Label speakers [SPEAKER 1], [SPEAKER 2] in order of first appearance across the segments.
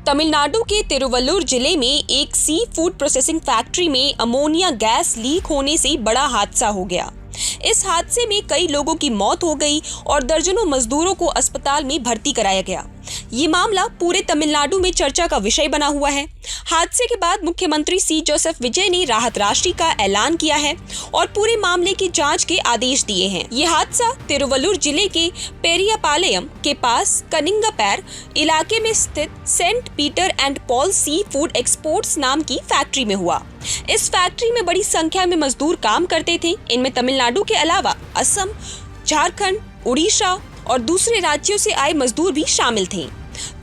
[SPEAKER 1] तमिलनाडु के तिरुवल्लुर जिले में एक सी फूड प्रोसेसिंग फैक्ट्री में अमोनिया गैस लीक होने से बड़ा हादसा हो गया। इस हादसे में कई लोगों की मौत हो गई और दर्जनों मजदूरों को अस्पताल में भर्ती कराया गया। ये मामला पूरे तमिलनाडु में चर्चा का विषय बना हुआ है। हादसे के बाद मुख्यमंत्री सी जोसेफ विजय ने राहत राशि का ऐलान किया है और पूरे मामले की जांच के आदेश दिए हैं। ये हादसा तिरुवल्लुर जिले के पेरियापालयम के पास कनिंगपेर इलाके में स्थित saint Peter and Paul sea food exports नाम की फैक्ट्री में हुआ। इस फैक्ट्री में बड़ी संख्या में मजदूर काम करते थे। इनमें तमिलनाडु के अलावा असम, झारखंड, उड़ीसा और दूसरे राज्यों से आए मजदूर भी शामिल थे।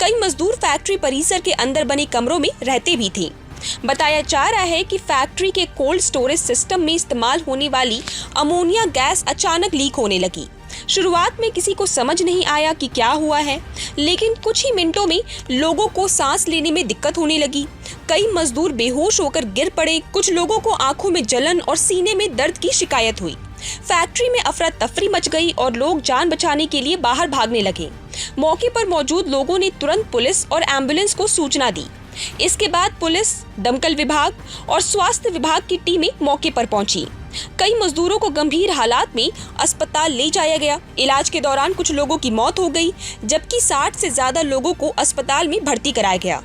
[SPEAKER 1] कई मजदूर फैक्ट्री परिसर के अंदर बने कमरों में रहते भी थे। बताया जा रहा है कि फैक्ट्री के कोल्ड स्टोरेज सिस्टम में इस्तेमाल होने वाली अमोनिया गैस अचानक लीक होने लगी। शुरुआत में किसी को समझ नहीं आया कि क्या हुआ है, लेकिन कुछ ही मिनटों में लोगों को सांस लेने में दिक्कत होने लगी। कई मजदूर बेहोश होकर गिर पड़े। कुछ लोगों को आंखों में जलन और सीने में दर्द की शिकायत हुई। फैक्ट्री में अफरा तफरी मच गई और लोग जान बचाने के लिए बाहर भागने लगे। मौके पर मौजूद लोगों ने तुरंत पुलिस और एम्बुलेंस को सूचना दी। इसके बाद पुलिस, दमकल विभाग और स्वास्थ्य विभाग की टीमें मौके पर पहुंची। कई मजदूरों को गंभीर हालात में अस्पताल ले जाया गया। इलाज के दौरान कुछ लोगों की मौत हो गई, जबकि 60 से ज्यादा लोगों को अस्पताल में भर्ती कराया गया।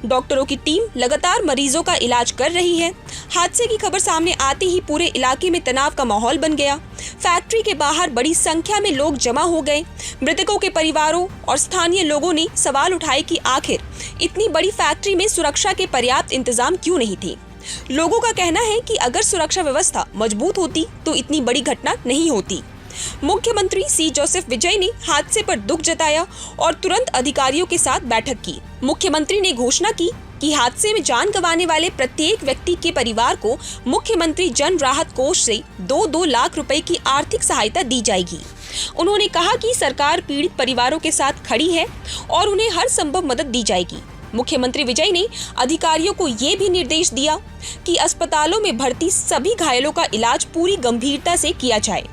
[SPEAKER 1] डॉक्टरों की टीम लगातार मरीजों का इलाज कर रही है। हादसे की खबर सामने आते ही पूरे इलाके में तनाव का माहौल बन गया। फैक्ट्री के बाहर बड़ी संख्या में लोग जमा हो गए। मृतकों के परिवारों और स्थानीय लोगों ने सवाल उठाए कि आखिर इतनी बड़ी फैक्ट्री में सुरक्षा के पर्याप्त इंतजाम क्यों नहीं थे। लोगों का कहना है कि अगर सुरक्षा व्यवस्था मजबूत होती तो इतनी बड़ी घटना नहीं होती। मुख्यमंत्री सी जोसेफ विजय ने हादसे पर दुख जताया और तुरंत अधिकारियों के साथ बैठक की। मुख्यमंत्री ने घोषणा की कि हादसे में जान गंवाने वाले प्रत्येक व्यक्ति के परिवार को मुख्यमंत्री जन राहत कोष से 2-2 लाख रुपए की आर्थिक सहायता दी जाएगी। उन्होंने कहा कि सरकार पीड़ित परिवारों के साथ खड़ी है और उन्हें हर संभव मदद दी जाएगी। मुख्यमंत्री विजय ने अधिकारियों को ये भी निर्देश दिया कि अस्पतालों में भर्ती सभी घायलों का इलाज पूरी गंभीरता से किया जाए।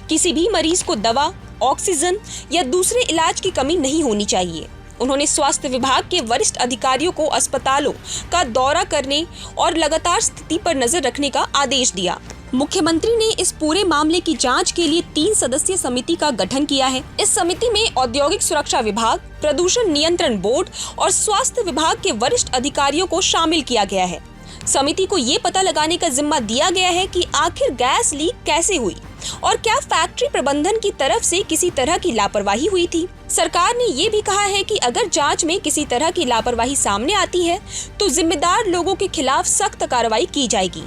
[SPEAKER 1] किसी भी मरीज को दवा, ऑक्सीजन या दूसरे इलाज की कमी नहीं होनी चाहिए। उन्होंने स्वास्थ्य विभाग के वरिष्ठ अधिकारियों को अस्पतालों का दौरा करने और लगातार स्थिति पर नजर रखने का आदेश दिया। मुख्यमंत्री ने इस पूरे मामले की जांच के लिए 3 सदस्यीय समिति का गठन किया है। इस समिति में औद्योगिक सुरक्षा विभाग, प्रदूषण नियंत्रण बोर्ड और स्वास्थ्य विभाग के वरिष्ठ अधिकारियों को शामिल किया गया है। समिति को ये पता लगाने का जिम्मा दिया गया है कि आखिर गैस लीक कैसे हुई और क्या फैक्ट्री प्रबंधन की तरफ से किसी तरह की लापरवाही हुई थी। सरकार ने ये भी कहा है कि अगर जांच में किसी तरह की लापरवाही सामने आती है तो जिम्मेदार लोगों के खिलाफ सख्त कार्रवाई की जाएगी।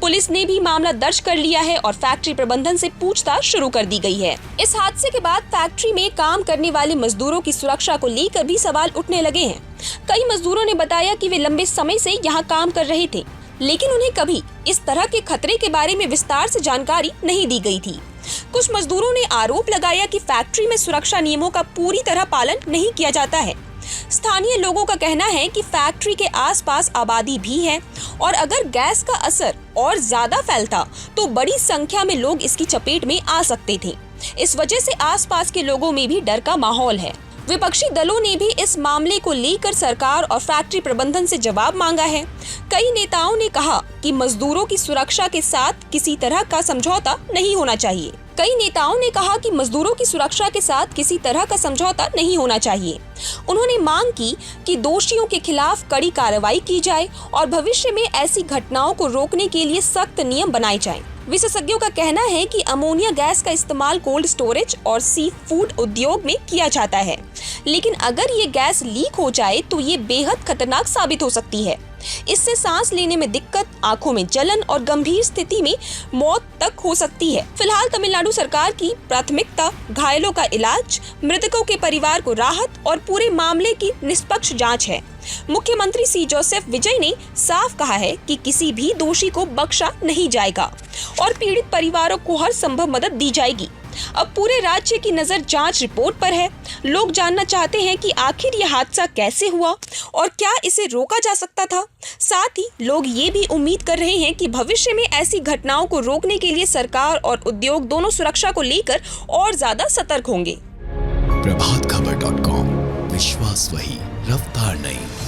[SPEAKER 1] पुलिस ने भी मामला दर्ज कर लिया है और फैक्ट्री प्रबंधन से पूछताछ शुरू कर दी गई है। इस हादसे के बाद फैक्ट्री में काम करने वाले मजदूरों की सुरक्षा को लेकर भी सवाल उठने लगे हैं। कई मजदूरों ने बताया कि वे लंबे समय से यहाँ काम कर रहे थे, लेकिन उन्हें कभी इस तरह के खतरे के बारे में विस्तार से जानकारी नहीं दी गई थी। कुछ मजदूरों ने आरोप लगाया कि फैक्ट्री में सुरक्षा नियमों का पूरी तरह पालन नहीं किया जाता है। स्थानीय लोगों का कहना है कि फैक्ट्री के आसपास आबादी भी है और अगर गैस का असर और ज्यादा फैलता तो बड़ी संख्या में लोग इसकी चपेट में आ सकते थे। इस वजह से आसपास के लोगों में भी डर का माहौल है। विपक्षी दलों ने भी इस मामले को लेकर सरकार और फैक्ट्री प्रबंधन से जवाब मांगा है। कई नेताओं ने कहा कि मजदूरों की सुरक्षा के साथ किसी तरह का समझौता नहीं होना चाहिए। उन्होंने मांग की कि दोषियों के खिलाफ कड़ी कार्रवाई की जाए और भविष्य में ऐसी घटनाओं को रोकने के लिए सख्त नियम बनाए जाएं। विशेषज्ञों का कहना है कि अमोनिया गैस का इस्तेमाल कोल्ड स्टोरेज और सी फूड उद्योग में किया जाता है, लेकिन अगर ये गैस लीक हो जाए तो ये बेहद खतरनाक साबित हो सकती है। इससे सांस लेने में दिक्कत, आंखों में जलन और गंभीर स्थिति में मौत तक हो सकती है। फिलहाल तमिलनाडु सरकार की प्राथमिकता घायलों का इलाज, मृतकों के परिवार को राहत और पूरे मामले की निष्पक्ष जांच है। मुख्यमंत्री सी जोसेफ विजय ने साफ कहा है कि किसी भी दोषी को बख्शा नहीं जाएगा और पीड़ित परिवारों को हर संभव मदद दी जाएगी। अब पूरे राज्य की नजर जांच रिपोर्ट पर है। लोग जानना चाहते हैं कि आखिर यह हादसा कैसे हुआ और क्या इसे रोका जा सकता था। साथ ही लोग ये भी उम्मीद कर रहे हैं कि भविष्य में ऐसी घटनाओं को रोकने के लिए सरकार और उद्योग दोनों सुरक्षा को लेकर और ज्यादा सतर्क होंगे।
[SPEAKER 2] प्रभातखबर.com, विश्वास वही, रफ्तार नहीं।